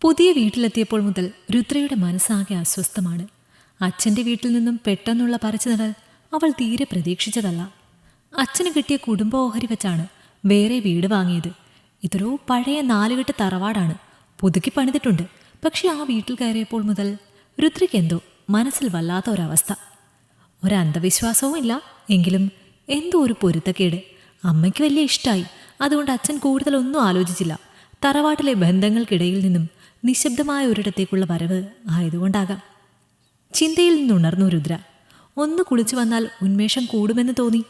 പുതിയ വീട്ടിലെത്തിയപ്പോൾ മുതൽ രുദ്രയുടെ മനസ്സാകെ അസ്വസ്ഥമാണ്. അച്ഛൻ്റെ വീട്ടിൽ നിന്നും പെട്ടെന്നുള്ള പറിച്ചുനടൽ അവൾ തീരെ പ്രതീക്ഷിച്ചതല്ല. അച്ഛന് കിട്ടിയ കുടുംബ ഓഹരി വെച്ചാണ് വേറെ വീട് വാങ്ങിയത്. ഇതൊരു പഴയ നാലുകെട്ട് തറവാടാണ്, പുതുക്കി പണിതിട്ടുണ്ട്. പക്ഷെ ആ വീട്ടിൽ കയറിയപ്പോൾ മുതൽ രുദ്രയ്ക്ക് എന്തോ മനസ്സിൽ വല്ലാത്ത ഒരവസ്ഥ. ഒരന്ധവിശ്വാസവും ഇല്ല, എങ്കിലും എന്തോ ഒരു പൊരുത്തക്കേട്. അമ്മയ്ക്ക് വലിയ ഇഷ്ടമായി, അതുകൊണ്ട് അച്ഛൻ കൂടുതലൊന്നും ആലോചിച്ചില്ല. തറവാട്ടിലെ ബന്ധങ്ങൾക്കിടയിൽ നിന്നും നിശബ്ദമായ ഒരിടത്തേക്കുള്ള വരവ് ആയതുകൊണ്ടാകാം. ചിന്തയിൽ നിന്നുണർന്നു രുദ്ര. ഒന്ന് കുളിച്ചു വന്നാൽ ഉന്മേഷം കൂടുമെന്ന് തോന്നി.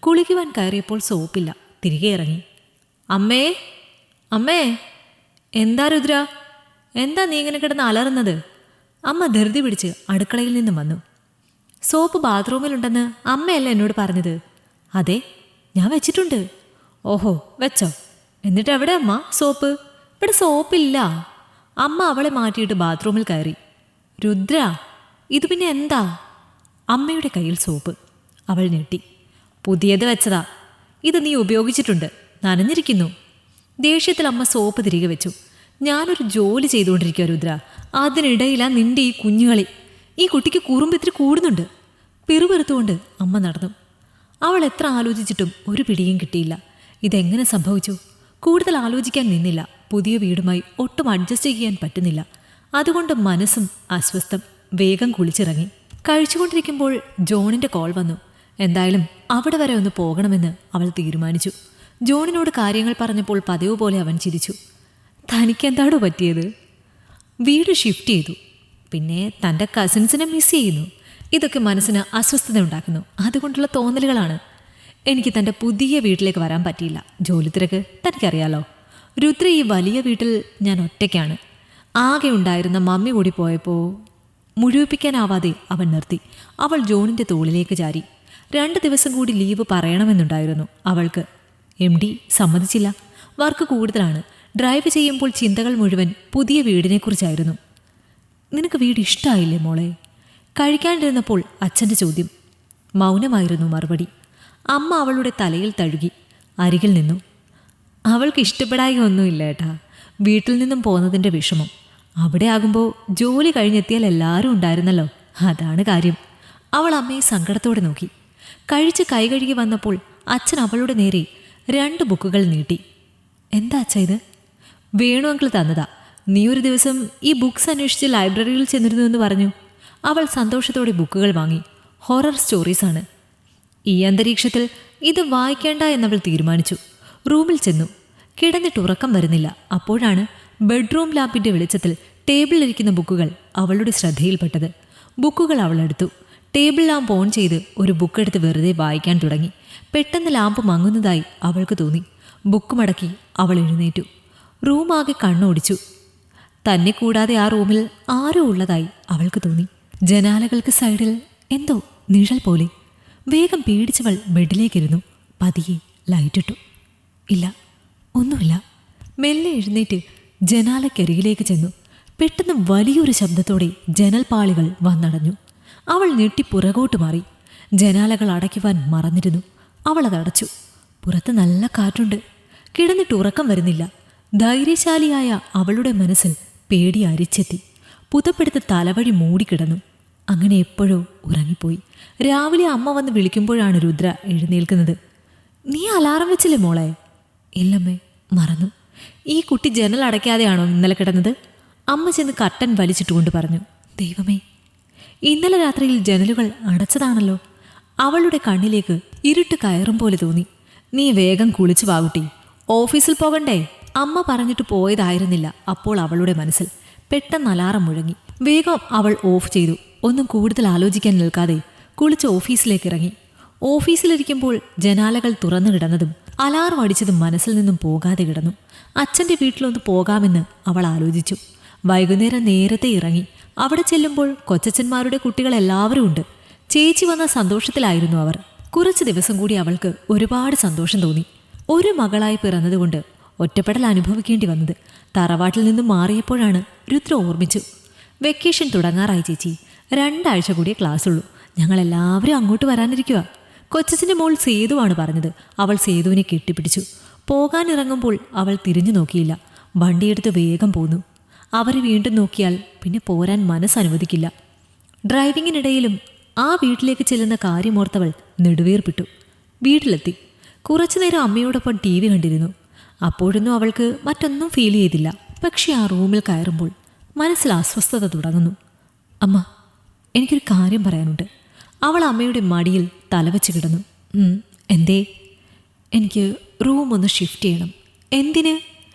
കുളിക്കുവാൻ കയറിയപ്പോൾ സോപ്പില്ല. തിരികെ ഇറങ്ങി. അമ്മേ, അമ്മേ, എന്താ രുദ്ര, എന്താ നീ ഇങ്ങനെ കിടന്ന് അലറുന്നത്? അമ്മ ധൃതി പിടിച്ച് അടുക്കളയിൽ നിന്നും വന്നു. സോപ്പ് ബാത്റൂമിലുണ്ടെന്ന് അമ്മയല്ല എന്നോട് പറഞ്ഞത്? അതെ, ഞാൻ വെച്ചിട്ടുണ്ട്. ഓഹോ, വെച്ചോ? എന്നിട്ട് എവിടെ അമ്മ സോപ്പ്? ഇവിടെ സോപ്പില്ല. അമ്മ അവളെ മാറ്റിയിട്ട് ബാത്റൂമിൽ കയറി. രുദ്ര, ഇത് പിന്നെ എന്താ? അമ്മയുടെ കയ്യിൽ സോപ്പ്. അവൾ ഞെട്ടി. പുതിയത് വെച്ചതാ, ഇത് നീ ഉപയോഗിച്ചിട്ടുണ്ട്, നനഞ്ഞിരിക്കുന്നു. ദേഷ്യത്തിൽ അമ്മ സോപ്പ് തിരികെ വെച്ചു. ഞാനൊരു ജോലി ചെയ്തുകൊണ്ടിരിക്കുക രുദ്ര, അതിനിടയിലാ നിന്റെ ഈ കുഞ്ഞുകളി. ഈ കുട്ടിക്ക് കുറുമ്പിത്തിരി കൂടുന്നുണ്ട്. പിറുപിറുത്തുകൊണ്ട് അമ്മ നടന്നു. അവൾ എത്ര ആലോചിച്ചിട്ടും ഒരു പിടിയും കിട്ടിയില്ല. ഇതെങ്ങനെ സംഭവിച്ചു? കൂടുതൽ ആലോചിക്കാൻ നിന്നില്ല. പുതിയ വീടുമായി ഒട്ടും അഡ്ജസ്റ്റ് ചെയ്യാൻ പറ്റുന്നില്ല. അതുകൊണ്ട് മനസ്സും അസ്വസ്ഥം. വേഗം കുളിച്ചിറങ്ങി. കഴിച്ചുകൊണ്ടിരിക്കുമ്പോൾ ജോണിൻ്റെ കോൾ വന്നു. എന്തായാലും അവിടെ വരെ ഒന്ന് പോകണമെന്ന് അവൾ തീരുമാനിച്ചു. ജോണിനോട് കാര്യങ്ങൾ പറഞ്ഞപ്പോൾ പതിവ് പോലെ അവൻ ചിരിച്ചു. തനിക്കെന്താണോ പറ്റിയത്? വീട് ഷിഫ്റ്റ് ചെയ്തു, പിന്നെ തൻ്റെ കസിൻസിനെ മിസ് ചെയ്യുന്നു. ഇതൊക്കെ മനസ്സിന് അസ്വസ്ഥത ഉണ്ടാക്കുന്നു. അതുകൊണ്ടുള്ള തോന്നലുകളാണ്. എനിക്ക് തൻ്റെ പുതിയ വീട്ടിലേക്ക് വരാൻ പറ്റിയില്ല. ജോലി തിരക്ക് തനിക്കറിയാലോ. രുദ്ര, ഈ വലിയ വീട്ടിൽ ഞാൻ ഒറ്റയ്ക്കാണ്. ആകെ ഉണ്ടായിരുന്ന മമ്മി കൂടി പോയപ്പോൾ മുഴുവിപ്പിക്കാനാവാതെ അവൻ നിർത്തി. അവൾ ജോണിൻ്റെ തോളിലേക്ക് ചാരി. 2 ദിവസം കൂടി ലീവ് പറയണമെന്നുണ്ടായിരുന്നു അവൾക്ക്. MD സമ്മതിച്ചില്ല. വർക്ക് കൂടുതലാണ്. ഡ്രൈവ് ചെയ്യുമ്പോൾ ചിന്തകൾ മുഴുവൻ പുതിയ വീടിനെക്കുറിച്ചായിരുന്നു. നിനക്ക് വീട് ഇഷ്ടമായില്ലേ മോളെ? കഴിക്കാണ്ടിരുന്നപ്പോൾ അച്ഛൻ്റെ ചോദ്യം. മൗനമായിരുന്നു മറുപടി. അമ്മ അവളുടെ തലയിൽ തഴുകി അരികിൽ നിന്നു. അവൾക്ക് ഇഷ്ടപ്പെടായി ഒന്നുമില്ല ഏട്ടാ, വീട്ടിൽ നിന്നും പോകുന്നതിൻ്റെ വിഷമം. അവിടെ ആകുമ്പോൾ ജോലി കഴിഞ്ഞെത്തിയാൽ എല്ലാവരും ഉണ്ടായിരുന്നല്ലോ, അതാണ് കാര്യം. അവൾ അമ്മയെ സങ്കടത്തോടെ നോക്കി. കഴിച്ച് കൈ കഴുകി വന്നപ്പോൾ അച്ഛൻ അവളുടെ നേരെ 2 ബുക്കുകൾ നീട്ടി. എന്താ അച്ഛ ഇത്? വേണു അങ്കിൾ തന്നതാ. നീ ഒരു ദിവസം ഈ ബുക്സ് അന്വേഷിച്ച് ലൈബ്രറിയിൽ ചെന്നിരുന്നു എന്ന് പറഞ്ഞു. അവൾ സന്തോഷത്തോടെ ബുക്കുകൾ വാങ്ങി. ഹൊറർ സ്റ്റോറീസാണ്. ഈ അന്തരീക്ഷത്തിൽ ഇത് വായിക്കേണ്ട എന്നവൾ തീരുമാനിച്ചു. റൂമിൽ ചെന്നു. കിടന്നിട്ട് ഉറക്കം വരുന്നില്ല. അപ്പോഴാണ് ബെഡ്റൂം ലാമ്പിൻ്റെ വെളിച്ചത്തിൽ ടേബിളിലിരിക്കുന്ന ബുക്കുകൾ അവളുടെ ശ്രദ്ധയിൽപ്പെട്ടത്. ബുക്കുകൾ അവൾ എടുത്തു. ടേബിൾ ലാമ്പ് ഓൺ ചെയ്ത് ഒരു ബുക്കെടുത്ത് വെറുതെ വായിക്കാൻ തുടങ്ങി. പെട്ടെന്ന് ലാമ്പ് മങ്ങുന്നതായി അവൾക്ക് തോന്നി. ബുക്ക് മടക്കി അവൾ എഴുന്നേറ്റു. റൂമാകെ കണ്ണോടിച്ചു. തന്നെ കൂടാതെ ആ റൂമിൽ ആരോ ഉള്ളതായി അവൾക്ക് തോന്നി. ജനാലകൾക്ക് സൈഡിൽ എന്തോ നിഴൽ പോലെ. വേഗം പേടിച്ചവൾ ബെഡിലേക്കിരുന്നു. പതിയെ ലൈറ്റിട്ടു. ഇല്ല, ഒന്നുമില്ല. മെല്ലെ എഴുന്നേറ്റ് ജനാലക്കരികിലേക്ക് ചെന്നു. പെട്ടെന്ന് വലിയൊരു ശബ്ദത്തോടെ ജനൽപ്പാളികൾ വന്നടഞ്ഞു. അവൾ ഞെട്ടി പുറകോട്ട് മാറി. ജനാലകൾ അടയ്ക്കുവാൻ മറന്നിരുന്നു. അവൾ അതടച്ചു. പുറത്ത് നല്ല കാറ്റുണ്ട്. കിടന്നിട്ട് ഉറക്കം വരുന്നില്ല. ധൈര്യശാലിയായ അവളുടെ മനസ്സിൽ പേടി അരിച്ചെത്തി. പുതപ്പെടുത്ത് തലവഴി മൂടിക്കിടന്നു. അങ്ങനെ എപ്പോഴോ ഉറങ്ങിപ്പോയി. രാവിലെ അമ്മ വന്ന് വിളിക്കുമ്പോഴാണ് രുദ്ര എഴുന്നേൽക്കുന്നത്. നീ അലാറം വെച്ചില്ലേ മോളെ? ഇല്ലമ്മേ, മറന്നു. ഈ കുട്ടി ജനൽ അടയ്ക്കാതെയാണോ ഇന്നലെ കിടന്നത്? അമ്മ ചെന്ന് കർട്ടൻ വലിച്ചിട്ടുകൊണ്ട് പറഞ്ഞു. ദൈവമേ, ഇന്നലെ രാത്രിയിൽ ജനലുകൾ അടച്ചതാണല്ലോ. അവളുടെ കണ്ണിലേക്ക് ഇരുട്ട് കയറും പോലെ തോന്നി. നീ വേഗം കുളിച്ചു വാകുട്ടി, ഓഫീസിൽ പോകണ്ടേ? അമ്മ പറഞ്ഞിട്ട് പോയതായിരുന്നില്ല അപ്പോൾ അവളുടെ മനസ്സിൽ. പെട്ടെന്ന് അലാറം മുഴങ്ങി. വേഗം അവൾ ഓഫ് ചെയ്തു. ഒന്നും കൂടുതൽ ആലോചിക്കാൻ നിൽക്കാതെ കുളിച്ച് ഓഫീസിലേക്ക് ഇറങ്ങി. ഓഫീസിലിരിക്കുമ്പോൾ ജനാലകൾ തുറന്നു കിടന്നതും അലാറം അടിച്ചതും മനസ്സിൽ നിന്നും പോകാതെ കിടന്നു. അച്ഛൻ്റെ വീട്ടിലൊന്ന് പോകാമെന്ന് അവൾ ആലോചിച്ചു. വൈകുന്നേരം നേരത്തെ ഇറങ്ങി. അവിടെ ചെല്ലുമ്പോൾ കൊച്ചച്ഛന്മാരുടെ കുട്ടികളെല്ലാവരും ഉണ്ട്. ചേച്ചി വന്ന സന്തോഷത്തിലായിരുന്നു അവർ. കുറച്ച് ദിവസം കൂടി അവൾക്ക് ഒരുപാട് സന്തോഷം തോന്നി. ഒരു മകളായി പിറന്നതുകൊണ്ട് ഒറ്റപ്പെടൽ അനുഭവിക്കേണ്ടി വന്നത് തറവാട്ടിൽ നിന്നും മാറിയപ്പോഴാണ് രുദ്ര ഓർമ്മിച്ചു. വെക്കേഷൻ തുടങ്ങാറായി ചേച്ചി. 2 ആഴ്ച കൂടിയേ ക്ലാസ്സുള്ളൂ. ഞങ്ങളെല്ലാവരും അങ്ങോട്ട് വരാനിരിക്കുക. കൊച്ചച്ഛൻ്റെ മോൾ സേതുവാണ് പറഞ്ഞത്. അവൾ സേതുവിനെ കെട്ടിപ്പിടിച്ചു. പോകാനിറങ്ങുമ്പോൾ അവൾ തിരിഞ്ഞു നോക്കിയില്ല. വണ്ടിയെടുത്ത് വേഗം പോന്നു. അവരെ വീണ്ടും നോക്കിയാൽ പിന്നെ പോരാൻ മനസ്സനുവദിക്കില്ല. ഡ്രൈവിങ്ങിനിടയിലും ആ വീട്ടിലേക്ക് ചെല്ലുന്ന കാര്യമോർത്തവൾ നെടുവീർപ്പിട്ടു. വീട്ടിലെത്തി കുറച്ചുനേരം അമ്മയോടൊപ്പം ടി വി കണ്ടിരുന്നു. അപ്പോഴൊന്നും അവൾക്ക് മറ്റൊന്നും ഫീൽ ചെയ്തില്ല. പക്ഷെ ആ റൂമിൽ കയറുമ്പോൾ മനസ്സിൽ അസ്വസ്ഥത തുടങ്ങുന്നു. അമ്മ, എനിക്കൊരു കാര്യം പറയാനുണ്ട്. അവൾ അമ്മയുടെ മടിയിൽ തലവെച്ച് കിടന്നു. എന്തേ? എനിക്ക് റൂം ഒന്ന് ഷിഫ്റ്റ് ചെയ്യണം. എന്തിന്?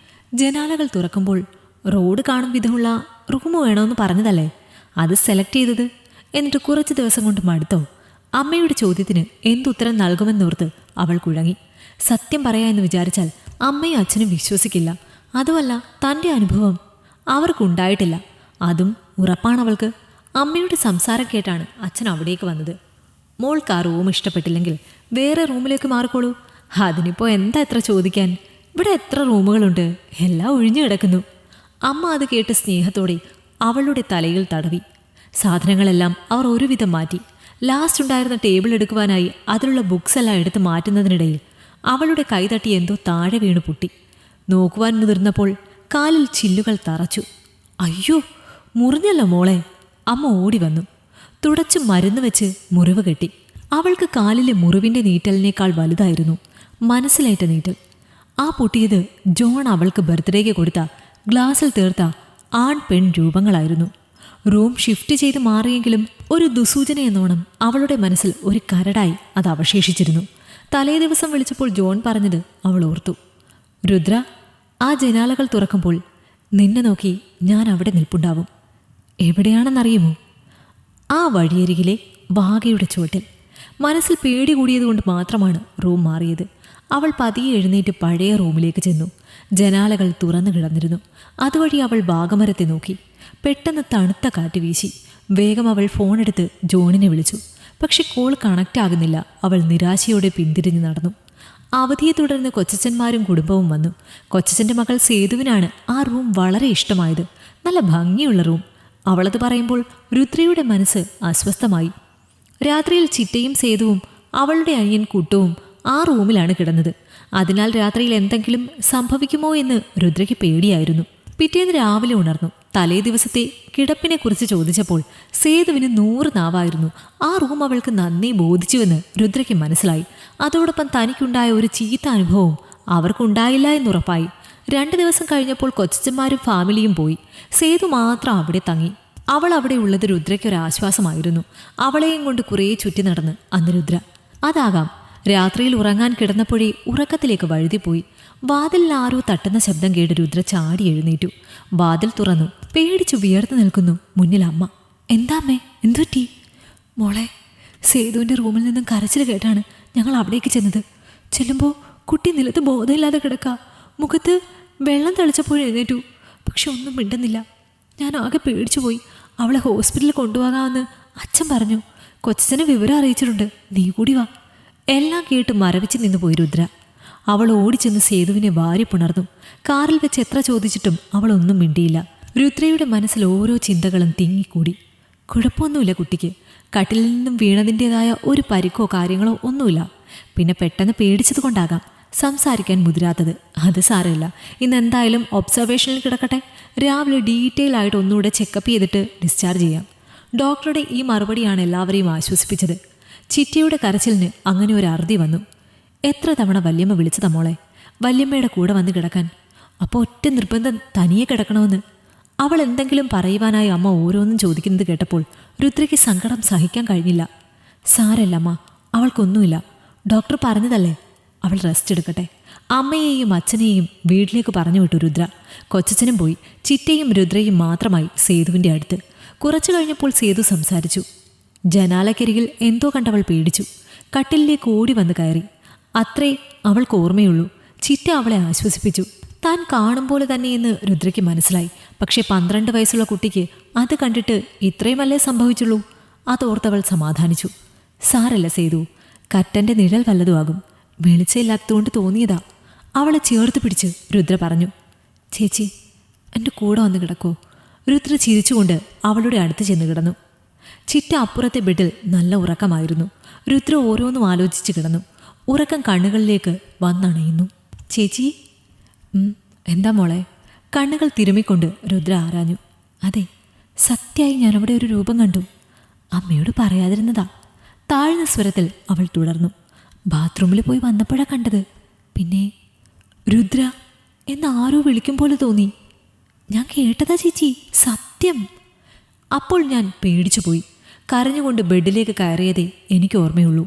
ജനാലകൾ തുറക്കുമ്പോൾ റോഡ് കാണും വിധമുള്ള റൂം വേണമെന്ന് പറഞ്ഞതല്ലേ, അത് സെലക്ട് ചെയ്തത്. എന്നിട്ട് കുറച്ച് ദിവസം കൊണ്ട് മടുത്തോ? അമ്മയുടെ ചോദ്യത്തിന് എന്തുത്തരം നൽകുമെന്നോർത്ത് അവൾ കുഴങ്ങി. സത്യം പറയാമെന്ന് വിചാരിച്ചാൽ അമ്മയും അച്ഛനും വിശ്വസിക്കില്ല. അതുമല്ല, തൻ്റെ അനുഭവം അവർക്കുണ്ടായിട്ടില്ല. അതും ഉറപ്പാണവൾക്ക്. അമ്മയുടെ സംസാരം കേട്ടാണ് അച്ഛൻ അവിടേക്ക് വന്നത്. മോൾക്ക് ആ റൂം ഇഷ്ടപ്പെട്ടില്ലെങ്കിൽ വേറെ റൂമിലേക്ക് മാറിക്കോളൂ. അതിനിപ്പോൾ എന്താ എത്ര ചോദിക്കാൻ? ഇവിടെ എത്ര റൂമുകളുണ്ട്, എല്ലാം ഒഴിഞ്ഞു കിടക്കുന്നു. അമ്മ അത് കേട്ട് സ്നേഹത്തോടെ അവളുടെ തലയിൽ തടവി. സാധനങ്ങളെല്ലാം അവർ ഒരുവിധം മാറ്റി. ലാസ്റ്റ് ഉണ്ടായിരുന്ന ടേബിൾ എടുക്കുവാനായി അതിലുള്ള ബുക്സ് എല്ലാം എടുത്ത് മാറ്റുന്നതിനിടയിൽ അവളുടെ കൈ തട്ടി എന്തോ താഴെ വീണു പൊട്ടി. നോക്കുവാൻ മുതിർന്നപ്പോൾ കാലിൽ ചില്ലുകൾ തറച്ചു. അയ്യോ, മുറിഞ്ഞല്ലോ മോളെ. അമ്മ ഓടി വന്നു. തുടച്ചു മരുന്ന് വെച്ച് മുറിവ് കെട്ടി. അവൾക്ക് കാലിലെ മുറിവിൻ്റെ നീറ്റലിനേക്കാൾ വലുതായിരുന്നു മനസ്സിലേറ്റ നീറ്റൽ. ആ പൊട്ടിയത് ജോൺ അവൾക്ക് ബർത്ത്ഡേക്ക് കൊടുത്ത ഗ്ലാസിൽ തീർത്ത ആൺ പെൺ രൂപങ്ങളായിരുന്നു. റൂം ഷിഫ്റ്റ് ചെയ്ത് മാറിയെങ്കിലും ഒരു ദുസൂചന എന്നോണം അവളുടെ മനസ്സിൽ ഒരു കരടായി അത് അവശേഷിച്ചിരുന്നു. തലേ ദിവസം വിളിച്ചപ്പോൾ ജോൺ പറഞ്ഞത് അവൾ ഓർത്തു. രുദ്ര, ആ ജനാലകൾ തുറക്കുമ്പോൾ നിന്നെ നോക്കി ഞാൻ അവിടെ നിൽപ്പുണ്ടാവും. എവിടെയാണെന്നറിയുമോ? ആ വഴിയരികിലെ വാകയുടെ ചുവട്ടിൽ. മനസ്സിൽ പേടി കൂടിയതുകൊണ്ട് മാത്രമാണ് റൂം മാറിയത്. അവൾ പതിയെ എഴുന്നേറ്റ് പഴയ റൂമിലേക്ക് ചെന്നു. ജനാലകൾ തുറന്നു കിടന്നിരുന്നു. അതുവഴി അവൾ വാഗമരത്തെ നോക്കി. പെട്ടെന്ന് തണുത്ത കാറ്റ് വീശി. വേഗം അവൾ ഫോണെടുത്ത് ജോണിനെ വിളിച്ചു. പക്ഷെ കോൾ കണക്റ്റ് ആകുന്നില്ല. അവൾ നിരാശയോടെ പിന്തിരിഞ്ഞു നടന്നു. അവധിയെ തുടർന്ന് കൊച്ചച്ചന്മാരും കുടുംബവും വന്നു. കൊച്ചച്ചൻ്റെ മകൾ സേതുവിനാണ് ആ റൂം വളരെ ഇഷ്ടമായത്. നല്ല ഭംഗിയുള്ള റൂം. അവളത് പറയുമ്പോൾ രുദ്രയുടെ മനസ്സ് അസ്വസ്ഥമായി. രാത്രിയിൽ ചിറ്റയും സേതുവും അവളുടെ അനിയൻ കുട്ടവും ആ റൂമിലാണ് കിടന്നത്. അതിനാൽ രാത്രിയിൽ എന്തെങ്കിലും സംഭവിക്കുമോ എന്ന് രുദ്രയ്ക്ക് പേടിയായിരുന്നു. പിറ്റേന്ന് രാവിലെ ഉണർന്നു. തലേ ദിവസത്തെ കിടപ്പിനെക്കുറിച്ച് ചോദിച്ചപ്പോൾ സേതുവിന് 100 നാവായിരുന്നു. ആ റൂം അവൾക്ക് നന്നേ ബോധിച്ചുവെന്ന് രുദ്രയ്ക്ക് മനസ്സിലായി. അതോടൊപ്പം തനിക്കുണ്ടായ ഒരു ചീത്ത അനുഭവവും അവർക്കുണ്ടായില്ല എന്നുറപ്പായി. 2 ദിവസം കഴിഞ്ഞപ്പോൾ കൊച്ചന്മാരും ഫാമിലിയും പോയി. സേതു മാത്രം അവിടെ തങ്ങി. അവൾ അവിടെ ഉള്ളത് രുദ്രയ്ക്കൊരാശ്വാസമായിരുന്നു. അവളെയും കൊണ്ട് കുറേ ചുറ്റി നടന്ന് അന്ന് രുദ്ര. അതാകാം രാത്രിയിൽ ഉറങ്ങാൻ കിടന്നപ്പോഴേ ഉറക്കത്തിലേക്ക് വഴുതിപ്പോയി. വാതിലിൽ ആരോ തട്ടുന്ന ശബ്ദം കേട്ട് രുദ്ര ചാടി എഴുന്നേറ്റു. വാതിൽ തുറന്നു. പേടിച്ചു വിയർന്നു നിൽക്കുന്നു മുന്നിൽ അമ്മ. എന്താമ്മേ, എന്തുപറ്റി? മോളെ, സേതുവിൻ്റെ റൂമിൽ നിന്നും കരച്ചിൽ കേട്ടാണ് ഞങ്ങൾ അവിടേക്ക് ചെന്നത്. ചെല്ലുമ്പോൾ കുട്ടി നിലത്ത് ബോധമില്ലാതെ കിടക്കുക. മുഖത്ത് വെള്ളം തെളിച്ചപ്പോൾ എഴുന്നേറ്റു. പക്ഷെ ഒന്നും മിണ്ടുന്നില്ല. ഞാൻ ആകെ പേടിച്ചു പോയി. അവളെ ഹോസ്പിറ്റലിൽ കൊണ്ടുപോകാമെന്ന് അച്ഛൻ പറഞ്ഞു. കൊച്ചനെ വിവരം അറിയിച്ചിട്ടുണ്ട്. നീ കൂടി വാ. എല്ലാം കേട്ട് മരവിച്ച് നിന്ന് പോയി രുദ്ര. അവൾ ഓടിച്ചെന്ന് സേതുവിനെ വാരി പുണർന്നു. കാറിൽ വെച്ച് എത്ര ചോദിച്ചിട്ടും അവളൊന്നും മിണ്ടിയില്ല. രുദ്രയുടെ മനസ്സിൽ ഓരോ ചിന്തകളും തിങ്ങിക്കൂടി. കുഴപ്പമൊന്നുമില്ല കുട്ടിക്ക്. കട്ടിലിൽ നിന്നും വീണതിൻ്റെതായ ഒരു പരിക്കോ കാര്യങ്ങളോ ഒന്നുമില്ല. പിന്നെ പെട്ടെന്ന് പേടിച്ചത് കൊണ്ടാകാം സംസാരിക്കാൻ മുതിരാത്തത്. അത് സാരമില്ല. ഇന്ന് എന്തായാലും ഒബ്സർവേഷനിൽ കിടക്കട്ടെ. രാവിലെ ഡീറ്റെയിൽ ആയിട്ട് ഒന്നുകൂടെ ചെക്കപ്പ് ചെയ്തിട്ട് ഡിസ്ചാർജ് ചെയ്യാം. ഡോക്ടറുടെ ഈ മറുപടിയാണ് എല്ലാവരെയും ആശ്വസിപ്പിച്ചത്. ചിറ്റയുടെ കരച്ചിലിന് അങ്ങനെ ഒരു അറുതി വന്നു. എത്ര തവണ വല്യമ്മ വിളിച്ചതാ മോളെ വല്യമ്മയുടെ കൂടെ വന്ന് കിടക്കാൻ. അപ്പോൾ ഒറ്റ നിർബന്ധം തനിയെ കിടക്കണമെന്ന്. അവൾ എന്തെങ്കിലും പറയുവാനായി അമ്മ ഓരോന്നും ചോദിക്കുന്നത് കേട്ടപ്പോൾ രുദ്രയ്ക്ക് സങ്കടം സഹിക്കാൻ കഴിഞ്ഞില്ല. സാരല്ലമ്മ, അവൾക്കൊന്നുമില്ല. ഡോക്ടർ പറഞ്ഞതല്ലേ, അവൾ റെസ്റ്റ് എടുക്കട്ടെ. അമ്മയെയും അച്ഛനെയും വീട്ടിലേക്ക് പറഞ്ഞു വിട്ടു രുദ്ര. കൊച്ചച്ഛനും പോയി. ചിറ്റയും രുദ്രയും മാത്രമായി സേതുവിൻ്റെ അടുത്ത്. കുറച്ചു കഴിഞ്ഞപ്പോൾ സേതു സംസാരിച്ചു. ജനാലക്കരികിൽ എന്തോ കണ്ടവൾ പേടിച്ചു. കട്ടിലിലേക്ക് ഓടി വന്ന് കയറി. അത്രേ അവൾക്ക് ഓർമ്മയുള്ളൂ. ചിറ്റ അവളെ ആശ്വസിപ്പിച്ചു. താൻ കാണും പോലെ തന്നെയെന്ന് രുദ്രയ്ക്ക് മനസ്സിലായി. പക്ഷേ 12 വയസ്സുള്ള കുട്ടിക്ക് അത് കണ്ടിട്ട് ഇത്രയുമല്ലേ സംഭവിച്ചുള്ളൂ. അതോർത്തവൾ സമാധാനിച്ചു. സാരല്ല സേതു, കറ്റൻ്റെ നിഴൽ വല്ലതുമാകും. വെളിച്ചമില്ലാത്തതുകൊണ്ട് തോന്നിയതാ. അവളെ ചേർത്ത് പിടിച്ച് രുദ്ര പറഞ്ഞു. ചേച്ചി, എൻ്റെ കൂടെ വന്ന് കിടക്കോ? രുദ്ര ചിരിച്ചുകൊണ്ട് അവളുടെ അടുത്ത് ചെന്ന് കിടന്നു. ചിറ്റ അപ്പുറത്തെ ബെഡിൽ നല്ല ഉറക്കമായിരുന്നു. രുദ്ര ഓരോന്നും ആലോചിച്ച് കിടന്നു. ഉറക്കം കണ്ണുകളിലേക്ക് വന്നണയുന്നു. ചേച്ചി, എന്താ മോളെ? കണ്ണുകൾ തിരുമ്മിക്കൊണ്ട് രുദ്ര ആരാഞ്ഞു. അതെ, സത്യമായി ഞാനവിടെ ഒരു രൂപം കണ്ടു. അമ്മയോട് പറയാതിരുന്നതാ. താഴ്ന്ന സ്വരത്തിൽ അവൾ തുടർന്നു. ബാത്റൂമിൽ പോയി വന്നപ്പോഴാണ് കണ്ടത്. പിന്നെ രുദ്ര എന്ന് ആരോ വിളിക്കും പോലെ തോന്നി. ഞാൻ കേട്ടതാ ചേച്ചി, സത്യം. അപ്പോൾ ഞാൻ പേടിച്ചുപോയി. കരഞ്ഞുകൊണ്ട് ബെഡിലേക്ക് കയറിയതേ എനിക്ക് ഓർമ്മയുള്ളൂ.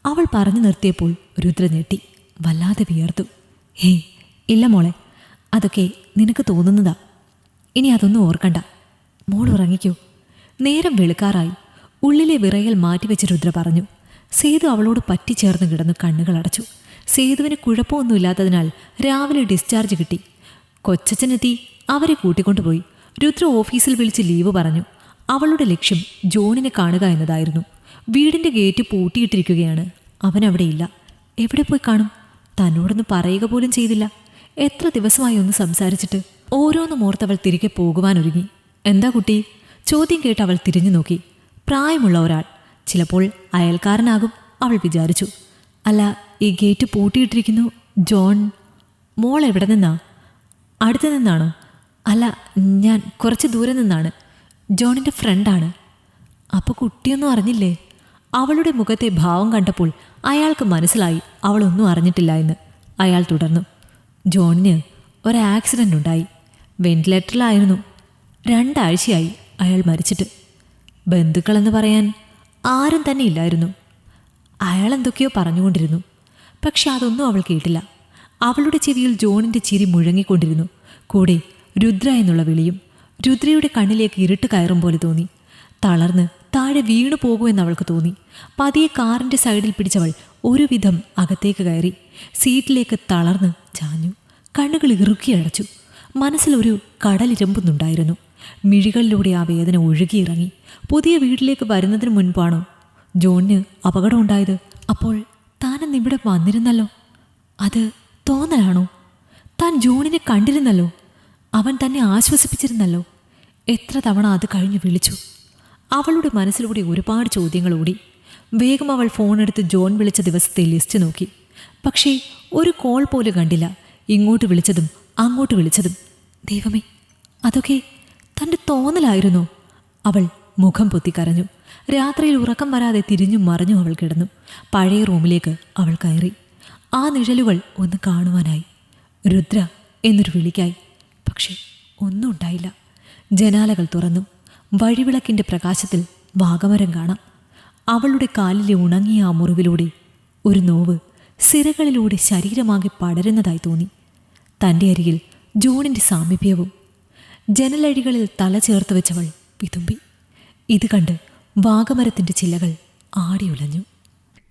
അവൾ പറഞ്ഞു നിർത്തിയപ്പോൾ രുദ്ര ഞെട്ടി, വല്ലാതെ വിയർത്തു. ഹേയ് ഇല്ല മോളെ, അതൊക്കെ നിനക്ക് തോന്നുന്നതാ. ഇനി അതൊന്നും ഓർക്കണ്ട. മോൾ ഉറങ്ങിക്കോ. നേരം വെളുക്കാറായി. ഉള്ളിലെ വിറയൽ മാറ്റിവെച്ച് രുദ്ര പറഞ്ഞു. സേതു അവളോട് പറ്റിച്ചേർന്ന് കിടന്ന് കണ്ണുകൾ അടച്ചു. സേതുവിന് കുഴപ്പമൊന്നുമില്ലാത്തതിനാൽ രാവിലെ ഡിസ്ചാർജ് കിട്ടി. കൊച്ചച്ഛനെത്തി അവരെ കൂട്ടിക്കൊണ്ടുപോയി. രുദ്ര ഓഫീസിൽ വിളിച്ച് ലീവ് പറഞ്ഞു. അവളുടെ ലക്ഷ്യം ജോണിനെ കാണുക എന്നതായിരുന്നു. വീടിൻ്റെ ഗേറ്റ് പൂട്ടിയിട്ടിരിക്കുകയാണ്. അവനവിടെയില്ല. എവിടെ പോയി കാണും? തന്നോടൊന്ന് പറയുക പോലും ചെയ്തില്ല. എത്ര ദിവസമായി ഒന്ന് സംസാരിച്ചിട്ട്. ഓരോന്നും ഓർത്തവൾ തിരികെ പോകുവാനൊരുങ്ങി. എന്താ കുട്ടി? ചോദ്യം കേട്ട് അവൾ തിരിഞ്ഞു നോക്കി. പ്രായമുള്ള ഒരാൾ. ചിലപ്പോൾ അയൽക്കാരനാകും അവൾ വിചാരിച്ചു. അല്ല, ഈ ഗേറ്റ് പൂട്ടിയിട്ടിരിക്കുന്നു. ജോൺ. മോൾ എവിടെ നിന്നാ? അടുത്ത് നിന്നാണോ? അല്ല, ഞാൻ കുറച്ച് ദൂരെ നിന്നാണ്. ജോണിൻ്റെ ഫ്രണ്ടാണ്. അപ്പോൾ കുട്ടിയൊന്നും അറിഞ്ഞില്ലേ? അവളുടെ മുഖത്തെ ഭാവം കണ്ടപ്പോൾ അയാൾക്ക് മനസ്സിലായി അവളൊന്നും അറിഞ്ഞിട്ടില്ല എന്ന്. അയാൾ തുടർന്നു. ജോണിന് ഒരു ആക്സിഡൻ്റ് ഉണ്ടായി. വെന്റിലേറ്ററിലായിരുന്നു. 2 ആഴ്ചയായി അയാൾ മരിച്ചിട്ട്. ബന്ധുക്കളെന്ന് പറയാൻ ആരും തന്നെ ഇല്ലായിരുന്നു. അയാൾ എന്തൊക്കെയോ പറഞ്ഞുകൊണ്ടിരുന്നു. പക്ഷെ അതൊന്നും അവൾ കേട്ടില്ല. അവളുടെ ചെവിയിൽ ജോണിൻ്റെ ചിരി മുഴങ്ങിക്കൊണ്ടിരുന്നു. കൂടെ രുദ്ര എന്നുള്ള വിളിയും. രുദ്രയുടെ കണ്ണിലേക്ക് ഇരുട്ട് കയറും പോലെ തോന്നി. തളർന്ന് താഴെ വീണു പോകുമെന്ന് അവൾക്ക് തോന്നി. പതിയെ കാറിൻ്റെ സൈഡിൽ പിടിച്ചവൾ ഒരുവിധം അകത്തേക്ക് കയറി. സീറ്റിലേക്ക് തളർന്ന് ചാഞ്ഞു. കണ്ണുകൾ ഇറുക്കിയടച്ചു. മനസ്സിലൊരു കടലിരമ്പുന്നുണ്ടായിരുന്നു. മിഴികളിലൂടെ ആ വേദന ഒഴുകിയിറങ്ങി. പുതിയ വീട്ടിലേക്ക് വരുന്നതിന് മുൻപാണോ ജോണിന് അപകടം ഉണ്ടായത്? അപ്പോൾ താനെന്ന് ഇവിടെ വന്നിരുന്നല്ലോ. അത് തോന്നലാണോ? താൻ ജോണിനെ കണ്ടിരുന്നല്ലോ. അവൻ തന്നെ ആശ്വസിപ്പിച്ചിരുന്നല്ലോ. എത്ര തവണ അത് കഴിഞ്ഞ് വിളിച്ചു? അവളുടെ മനസ്സിലൂടെ ഒരുപാട് ചോദ്യങ്ങൾ ഓടി. വേഗം അവൾ ഫോണെടുത്ത് ജോൺ വിളിച്ച ദിവസത്തെ ലിസ്റ്റ് നോക്കി. പക്ഷേ ഒരു കോൾ പോലും കണ്ടില്ല. ഇങ്ങോട്ട് വിളിച്ചതും അങ്ങോട്ട് വിളിച്ചതും. ദൈവമേ, അതൊക്കെ തൻ്റെ തോന്നലായിരുന്നോ? അവൾ മുഖം പൊത്തിക്കരഞ്ഞു. രാത്രിയിൽ ഉറക്കം വരാതെ തിരിഞ്ഞും മറിഞ്ഞും അവൾ കിടന്നു. പഴയ റൂമിലേക്ക് അവൾ കയറി. ആ നിഴലുകൾ ഒന്ന് കാണുവാനായി. രുദ്ര എന്നൊരു വിളിക്കായി. പക്ഷേ ഒന്നും ഉണ്ടായില്ല. ജനാലകൾ തുറന്നു. വഴിവിളക്കിൻ്റെ പ്രകാശത്തിൽ വാഗമരം കാണാം. അവളുടെ കാലിലെ ഉണങ്ങിയ ആ മുറിവിലൂടെ ഒരു നോവ് സിരകളിലൂടെ ശരീരമാകെ പടരുന്നതായി തോന്നി. തൻ്റെ അരികിൽ ജോണിൻ്റെ സാമീപ്യവും. ജനലഴികളിൽ തല ചേർത്ത് വെച്ചവൾ വിതുമ്പി. ഇത് കണ്ട് വാഗമരത്തിൻ്റെ ചില്ലകൾ ആടിയുലഞ്ഞു.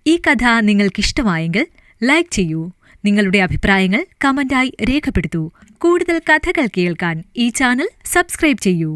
ഈ കഥ നിങ്ങൾക്കിഷ്ടമായെങ്കിൽ ലൈക്ക് ചെയ്യൂ. നിങ്ങളുടെ അഭിപ്രായങ്ങൾ കമൻ്റായി രേഖപ്പെടുത്തൂ. കൂടുതൽ കഥകൾ കേൾക്കാൻ ഈ ചാനൽ സബ്സ്ക്രൈബ് ചെയ്യൂ.